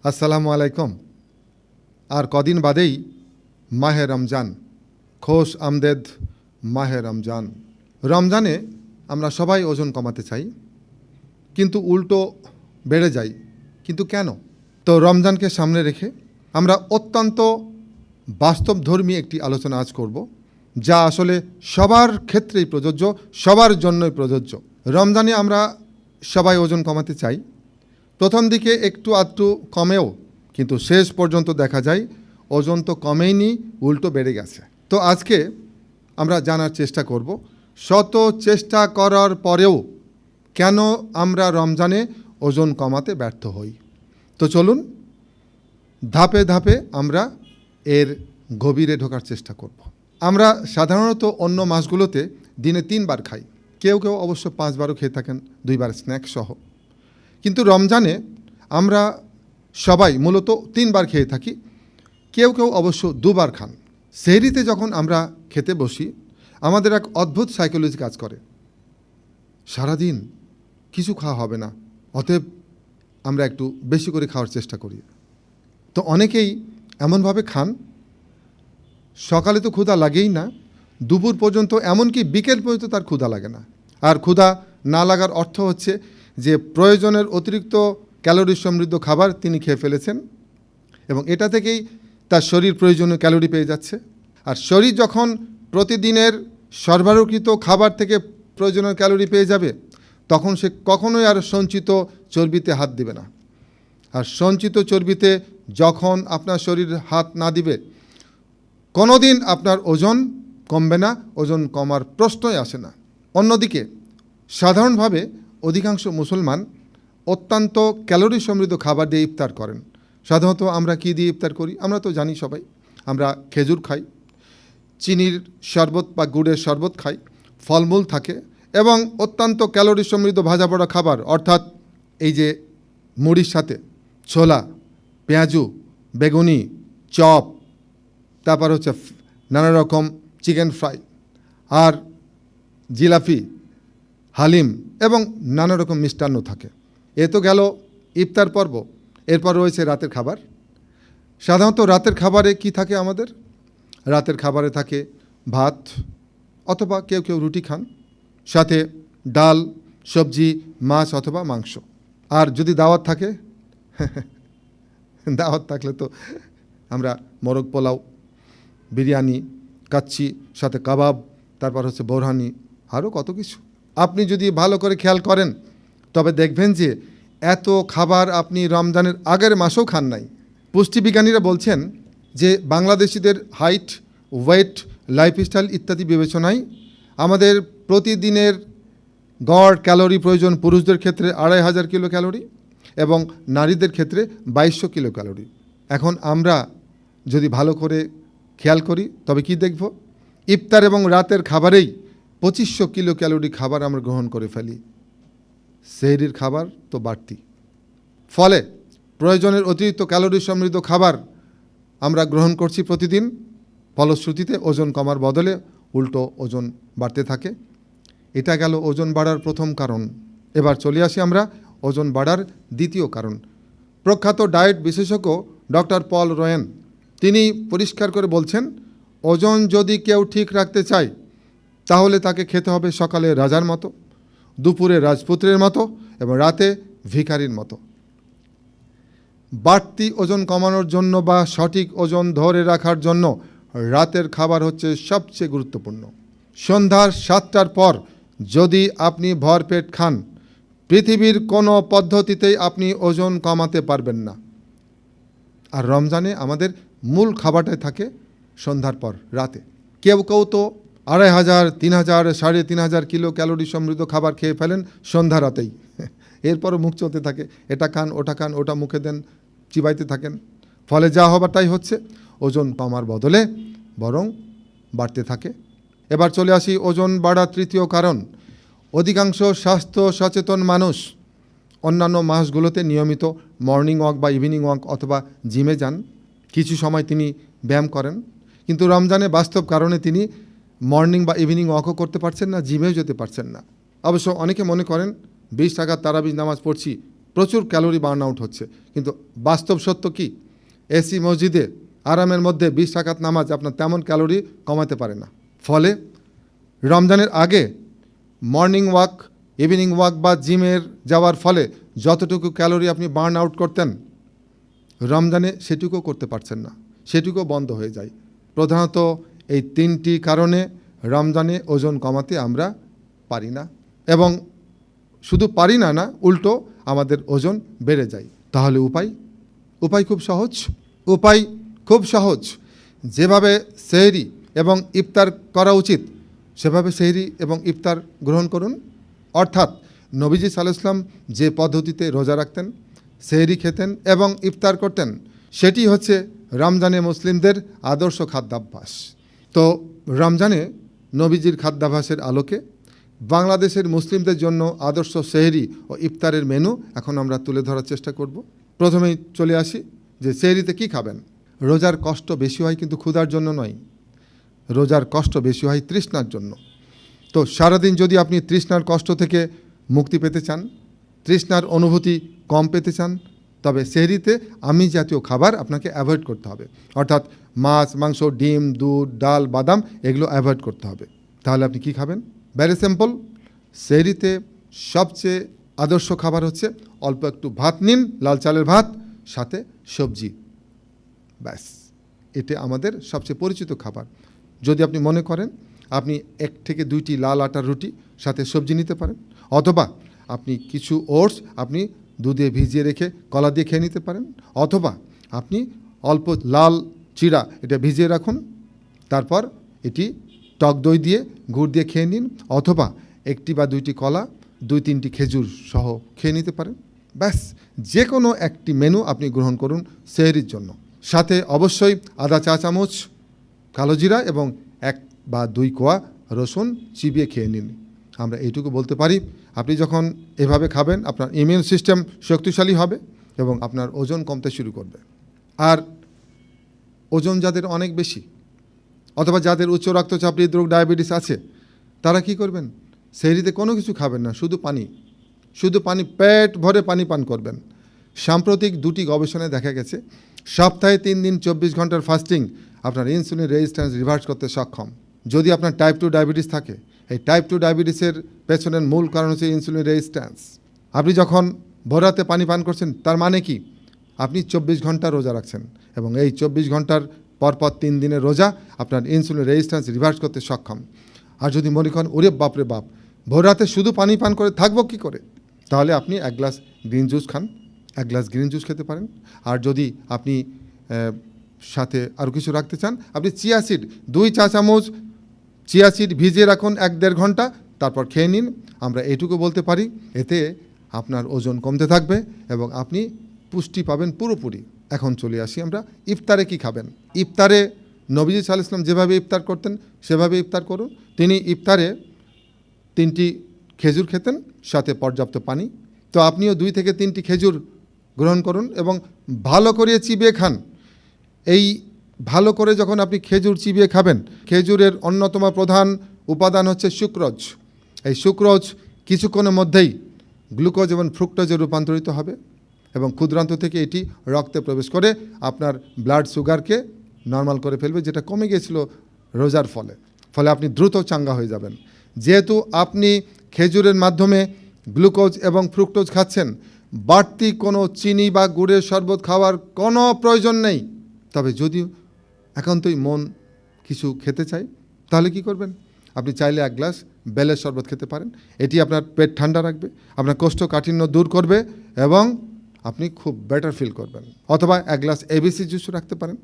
আসসালামু আলাইকুম। আর কদিন বাদেই মাহে রমজান। খোশ আমদেদ মাহে রমজান। রমজানে আমরা সবাই ওজন কমাতে চাই, কিন্তু উল্টো বেড়ে যায়। কিন্তু কেন? তো রমজানকে সামনে রেখে আমরা অত্যন্ত বাস্তবধর্মী একটি আলোচনা আজ করব, যা আসলে সবার ক্ষেত্রেই প্রযোজ্য, সবার জন্যই প্রযোজ্য। রমজানে আমরা সবাই ওজন কমাতে চাই। প্রথম দিকে একটু আধটু কমেও, কিন্তু শেষ পর্যন্ত দেখা যায় ওজন তো কমেইনি, উল্টো বেড়ে গেছে। তো আজকে আমরা জানার চেষ্টা করব শত চেষ্টা করার পরেও কেন আমরা রমজানে ওজন কমাতে ব্যর্থ হই। তো চলুন ধাপে ধাপে আমরা এর গভীরে ঢোকার চেষ্টা করব। আমরা সাধারণত অন্য মাসগুলোতে দিনে 3 বার খাই, কেউ কেউ অবশ্য 5 বারও খেয়ে থাকেন, 2 বার স্ন্যাক্স সহ। কিন্তু রমজানে আমরা সবাই মূলত 3 বার খেয়ে থাকি, কেউ কেউ অবশ্য 2 বার খান। সেহরিতে যখন আমরা খেতে বসি, আমাদের এক অদ্ভুত সাইকোলজি কাজ করে। সারাদিন কিছু খাওয়া হবে না, অতএব আমরা একটু বেশি করে খাওয়ার চেষ্টা করি। তো অনেকেই এমনভাবে খান, সকালে তো ক্ষুধা লাগেই না, দুপুর পর্যন্ত, এমনকি বিকেল পর্যন্ত তার ক্ষুধা লাগে না। আর ক্ষুধা না লাগার অর্থ হচ্ছে যে প্রয়োজনের অতিরিক্ত ক্যালোরি সমৃদ্ধ খাবার তিনি খেয়ে ফেলেছেন, এবং এটা থেকেই তার শরীর প্রয়োজনীয় ক্যালোরি পেয়ে যাচ্ছে। আর শরীর যখন প্রতিদিনের সরবরাহকৃত খাবার থেকে প্রয়োজনীয় ক্যালোরি পেয়ে যাবে, তখন সে কখনোই আর সঞ্চিত চর্বিতে হাত দিবে না। আর সঞ্চিত চর্বিতে যখন আপনার শরীর হাত না দিবে, কোনোদিন আপনার ওজন কমবে না, ওজন কমার প্রশ্নই আসে না। অন্যদিকে সাধারণভাবে অধিকাংশ মুসলমান অত্যন্ত ক্যালোরি সমৃদ্ধ খাবার দিয়ে ইফতার করেন। সাধারণত আমরা কী দিয়ে ইফতার করি? আমরা তো জানি সবাই, আমরা খেজুর খাই, চিনির শরবত বা গুড়ের শরবত খাই, ফলমূল থাকে, এবং অত্যন্ত ক্যালোরি সমৃদ্ধ ভাজা পোড়া খাবার, অর্থাৎ এই যে মুড়ির সাথে ছোলা, পেঁয়াজু, বেগুনি, চপ, তারপর হচ্ছে নানা রকম চিকেন ফ্রাই, আর জিলাপি, হালিম এবং নানা রকম মিষ্টান্ন থাকে। এ তো গেল ইফতার পর্ব। এরপর রয়েছে রাতের খাবার। সাধারণত রাতের খাবারে কি থাকে আমাদের? রাতের খাবারে থাকে ভাত, অথবা কেউ কেউ রুটি খান, সাথে ডাল, সবজি, মাছ অথবা মাংস। আর যদি দাওয়াত থাকে, দাওয়াত থাকলে তো আমরা মোরগ পোলাও, বিরিয়ানি, কাচ্চি, সাথে কাবাব, তারপর হচ্ছে বোরহানি, আরও কত কিছু। আপনি যদি ভালো করে খেয়াল করেন, তবে দেখবেন যে এত খাবার আপনি রমজানের আগের মাসেও খান নাই। পুষ্টিবিজ্ঞানীরা বলছেন যে বাংলাদেশিদের হাইট, ওয়েট, লাইফস্টাইল ইত্যাদি বিবেচনায় আমাদের প্রতিদিনের গড় ক্যালোরি প্রয়োজন পুরুষদের ক্ষেত্রে 2500 কিলো ক্যালোরি এবং নারীদের ক্ষেত্রে 2200 কিলো ক্যালোরি। এখন আমরা যদি ভালো করে খেয়াল করি, তবে কি দেখব? ইফতার এবং রাতের খাবারেই 2500 কিলো ক্যালোরি খাবার আমরা গ্রহণ করে ফেলি। সেহরির খাবার তো বাড়তি। ফলে প্রয়োজনের অতিরিক্ত ক্যালোরি সমৃদ্ধ খাবার আমরা গ্রহণ করছি প্রতিদিন। ফলশ্রুতিতে ওজন কমার বদলে উল্টো ওজন বাড়তে থাকে। এটা গেল ওজন বাড়ার প্রথম কারণ। এবার চলে আসি আমরা ওজন বাড়ার দ্বিতীয় কারণ। প্রখ্যাত ডায়েট বিশেষজ্ঞ ডক্টর পল রোয়েন, তিনি পরিষ্কার করে বলছেন, ওজন যদি কেউ ঠিক রাখতে চায়, তাহলে তাকে খেতে হবে সকালে রাজার মতো, দুপুরে রাজপুত্রের মতো এবং রাতে ভিখারির মতো। বাড়তি ওজন কমানোর জন্য বা সঠিক ওজন ধরে রাখার জন্য রাতের খাবার হচ্ছে সবচেয়ে গুরুত্বপূর্ণ। সন্ধ্যার 7টার পর যদি আপনি ভরপেট খান, পৃথিবীর কোনো পদ্ধতিতেই আপনি ওজন কমাতে পারবেন না। আর রমজানে আমাদের মূল খাবারটাই থাকে সন্ধ্যার পর, রাতে। কেউ কেউ তো 2500, 3000, 3500 কিলো ক্যালোরি সমৃদ্ধ খাবার খেয়ে ফেলেন সন্ধ্যা রাতেই। এরপরও মুখ চলতে থাকে, এটা খান, ওটা খান, ওটা মুখে দেন, চিবাইতে থাকেন। ফলে যা হবার তাই হচ্ছে, ওজন কমার বদলে বরং বাড়তে থাকে। এবার চলে আসি ওজন বাড়ার তৃতীয় কারণ। অধিকাংশ স্বাস্থ্য সচেতন মানুষ অন্যান্য মাসগুলোতে নিয়মিত মর্নিং ওয়াক বা ইভিনিং ওয়াক অথবা জিমে যান, কিছু সময় তিনি ব্যায়াম করেন। কিন্তু রমজানে বাস্তব কারণে তিনি মর্নিং বা ইভিনিং ওয়াকও করতে পারছেন না, জিমেও যেতে পারছেন না। অবশ্য অনেকে মনে করেন 20 টাকার তারাবির নামাজ পড়ছি, প্রচুর ক্যালোরি বার্ন আউট হচ্ছে, কিন্তু বাস্তব সত্য কি? এসি মসজিদে আরামের মধ্যে 20 রাকাত নামাজ আপনার তেমন ক্যালোরি কমাতে পারে না। ফলে রমজানের আগে মর্নিং ওয়াক, ইভিনিং ওয়াক বা জিমের যাওয়ার ফলে যতটুকু ক্যালোরি আপনি বার্ন আউট করতেন, রমজানে সেটুকুও করতে পারছেন না, সেটুকুও বন্ধ হয়ে যায়। প্রধানত এই 3টি কারণে রমজানে ওজন কমাতে আমরা পারি না, এবং শুধু পারি না না, উল্টো আমাদের ওজন বেড়ে যায়। তাহলে উপায় খুব সহজ। যেভাবে সেহরি এবং ইফতার করা উচিত সেভাবে সেহরি এবং ইফতার গ্রহণ করুন। অর্থাৎ নবীজি সাল্লাল্লাহু আলাইহি ওয়াসাল্লাম যে পদ্ধতিতে রোজা রাখতেন, সেহরি খেতেন এবং ইফতার করতেন, সেটি হচ্ছে রমজানে মুসলিমদের আদর্শ খাদ্যাভ্যাস। তো রমজানে নবীজির খাদ্যাভ্যাসের আলোকে বাংলাদেশের মুসলিমদের জন্য আদর্শ সেহরি ও ইফতারের মেনু এখন আমরা তুলে ধরার চেষ্টা করব। প্রথমেই চলে আসি যে সেহরিতে কি খাবেন। রোজার কষ্ট বেশি হয় কিন্তু ক্ষুধার জন্য নয়, রোজার কষ্ট বেশি হয় তৃষ্ণার জন্য। তো সারাদিন যদি আপনি তৃষ্ণার কষ্ট থেকে মুক্তি পেতে চান, তৃষ্ণার অনুভূতি কম পেতে চান, তবে সেহরিতে আমিষ জাতীয় খাবার আপনাকে অ্যাভয়েড করতে হবে। অর্থাৎ মাছ, মাংস, ডিম, দুধ, ডাল, বাদাম এগুলো অ্যাভয়েড করতে হবে। তাহলে আপনি কি খাবেন? Very simple. সেহরিতে সবচেয়ে আদর্শ খাবার হচ্ছে অল্প একটু ভাত নিন, লাল চালের ভাত, সাথে সবজি, ব্যাস। এটা আমাদের সবচেয়ে পরিচিত খাবার। যদি আপনি মনে করেন আপনি 1 থেকে 2টি লাল আটার রুটি সাথে সবজি নিতে পারেন, অথবা আপনি কিছু ওটস আপনি দুধে ভিজিয়ে রেখে কলা দিয়ে খেয়ে নিতে পারেন, অথবা আপনি অল্প লাল চিড়া এটা ভিজিয়ে রাখুন, তারপর এটি টক দই দিয়ে গুড় দিয়ে খেয়ে নিন, অথবা 1টি বা 2টি কলা, 2-3টি খেজুর সহ খেয়ে নিতে পারেন। ব্যাস, যে কোনো একটি মেনু আপনি গ্রহণ করুন সেহরির জন্য। সাথে অবশ্যই আধা চা চামচ কালো জিরা এবং 1 বা 2 কোয়া রসুন চিবিয়ে খেয়ে নিন। আমরা এইটুকু বলতে পারি, আপনি যখন এভাবে খাবেন আপনার ইমিউন সিস্টেম শক্তিশালী হবে এবং আপনার ওজন কমতে শুরু করবে। আর ওজন যাদের অনেক বেশি, অথবা যাদের উচ্চ রক্তচাপ, হৃদরোগ, ডায়াবেটিস আছে, তারা কি করবেন? সেহরিতে কোনো কিছু খাবেন না, শুধু পানি, পেট ভরে পানি পান করবেন। সাম্প্রতিক 2টি গবেষণায় দেখা গেছে সপ্তাহে 3 দিন 24 ঘন্টার ফাস্টিং আপনার ইনসুলিন রেজিস্ট্যান্স রিভার্স করতে সক্ষম। যদি আপনার টাইপ 2 ডায়াবেটিস থাকে, এই টাইপ 2 ডায়াবেটিসের পেছনের মূল কারণ হচ্ছে ইনসুলিন রেজিস্ট্যান্স। আপনি যখন ভোররাতে পানি পান করছেন, তার মানে কি? আপনি 24 ঘন্টা রোজা রাখছেন, এবং এই 24 ঘন্টার পরপর 3 দিনের রোজা আপনার ইনসুলিন রেজিস্ট্যান্স রিভার্স করতে সক্ষম। আর যদি মনে করেন ওরে বাপরে বাপ, ভোররাতে শুধু পানি পান করে থাকবো কি করে, তাহলে আপনি 1 গ্লাস গ্রিন জুস খান, 1 গ্লাস গ্রিন জুস খেতে পারেন। আর যদি আপনি সাথে আরও কিছু রাখতে চান, আপনি চিয়া সিড 2 চা চামচ চিয়া সিড ভিজিয়ে রাখুন 1-1.5 ঘন্টা, তারপর খেয়ে নিন। আমরা এইটুকু বলতে পারি, এতে আপনার ওজন কমতে থাকবে এবং আপনি পুষ্টি পাবেন পুরোপুরি। এখন চলে আসি আমরা ইফতারে কি খাবেন। ইফতারে নবীজি সাল্লাল্লাহু আলাইহি ওয়াসাল্লাম যেভাবে ইফতার করতেন সেভাবে ইফতার করুন। তিনি ইফতারে 3টি খেজুর খেতেন, সাথে পর্যাপ্ত পানি। তো আপনিও 2 থেকে 3টি খেজুর গ্রহণ করুন এবং ভালো করে চিবিয়ে খান। এই ভালো করে যখন আপনি খেজুর চিবিয়ে খাবেন, খেজুরের অন্যতম প্রধান উপাদান হচ্ছে সুক্রোজ। এই সুক্রোজ কিছুক্ষণের মধ্যেই গ্লুকোজ এবং ফ্রুক্টোজে রূপান্তরিত হবে এবং ক্ষুদ্রান্ত থেকে এটি রক্তে প্রবেশ করে আপনার ব্লাড সুগারকে নর্মাল করে ফেলবে, যেটা কমে গিয়েছিল রোজার ফলে আপনি দ্রুত চাঙ্গা হয়ে যাবেন। যেহেতু আপনি খেজুরের মাধ্যমে গ্লুকোজ এবং ফ্রুক্টোজ খাচ্ছেন, বাড়তি কোনো চিনি বা গুড়ের শরবত খাওয়ার কোনো প্রয়োজন নেই। তবে যদি একান্তই মন কিছু খেতে চায়, তাহলে কি করবেন? আপনি চাইলে 1 গ্লাস বেলের শরবত খেতে পারেন। এটি আপনার পেট ঠান্ডা রাখবে, আপনার কোষ্ঠকাঠিন্য দূর করবে এবং আপনি খুব বেটার ফিল করবেন। অথবা 1 গ্লাস এবিসি জুস রাখতে পারেন।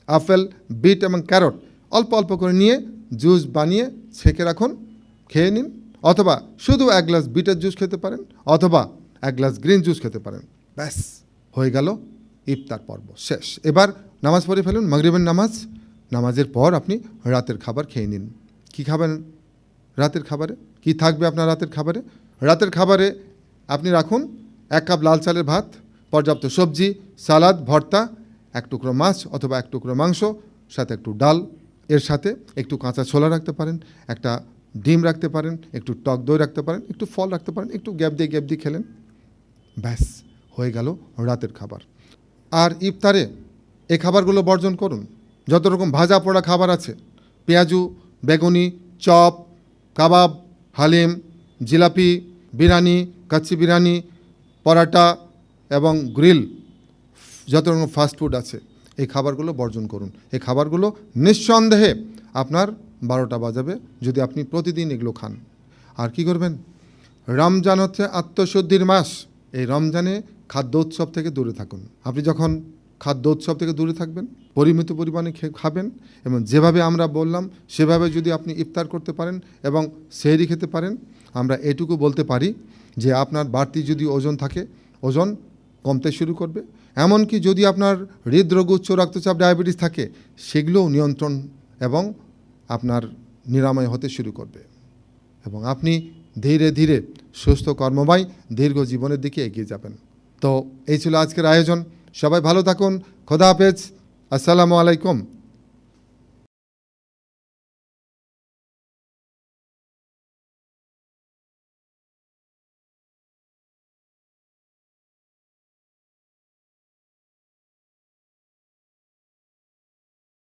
আপেল, বিট এবং ক্যারট অল্প অল্প করে নিয়ে জুস বানিয়ে ছেঁকে রাখুন, খেয়ে নিন। অথবা শুধু 1 গ্লাস বিটের জুস খেতে পারেন, অথবা 1 গ্লাস গ্রিন জুস খেতে পারেন। ব্যাস, হয়ে গেল ইফতার পর্ব শেষ। এবার নামাজ পড়ে ফেলুন, মাগরিবের নামাজের পর আপনি রাতের খাবার খেয়ে নিন। কি খাবেন রাতের খাবারে? কি থাকবে আপনার রাতের খাবারে? রাতের খাবারে আপনি রাখুন 1 কাপ লাল চালের ভাত, পর্যাপ্ত সবজি, সালাদ, ভর্তা, 1 টুকরো মাছ অথবা 1 টুকরো মাংস, সাথে একটু ডাল, এর সাথে একটু কাঁচা ছোলা রাখতে পারেন, একটা ডিম রাখতে পারেন, একটু টক দই রাখতে পারেন, একটু ফল রাখতে পারেন, একটু গ্যাপ দিয়ে খেলেন। ব্যাস, হয়ে গেল রাতের খাবার। আর ইফতারে এই খাবারগুলো বর্জন করুন। যত রকম ভাজা পোড়া খাবার আছে, পেঁয়াজু, বেগুনি, চপ, কাবাব, হালিম, জিলাপি, বিরিয়ানি, কাচ্চি বিরিয়ানি, পরাটা এবং গ্রিল, যত রকম ফাস্টফুড আছে, এই খাবারগুলো বর্জন করুন। এই খাবারগুলো নিঃসন্দেহে আপনার 12টা বাজাবে যদি আপনি প্রতিদিন এগুলো খান। আর কি করবেন? রমজান হচ্ছে আত্মশুদ্ধির মাস। এই রমজানে খাদ্য উৎসব থেকে দূরে থাকুন। আপনি যখন খাদ্য উৎসব থেকে দূরে থাকবেন, পরিমিত পরিমাণে খাবেন এবং যেভাবে আমরা বললাম সেভাবে যদি আপনি ইফতার করতে পারেন এবং সেহরি খেতে পারেন, আমরা এটুকু বলতে পারি যে আপনার বাড়তি যদি ওজন থাকে, ওজন কমতে শুরু করবে। এমনকি যদি আপনার হৃদরোগ, উচ্চ রক্তচাপ, ডায়াবেটিস থাকে, সেগুলোও নিয়ন্ত্রণ এবং আপনার নিরাময় হতে শুরু করবে এবং আপনি ধীরে ধীরে সুস্থ কর্মময় দীর্ঘ জীবনের দিকে এগিয়ে যাবেন। তো এই ছিল আজকের আয়োজন। সবাই ভালো থাকুন। খোদা হাফেজ। আসসালামু আলাইকুম।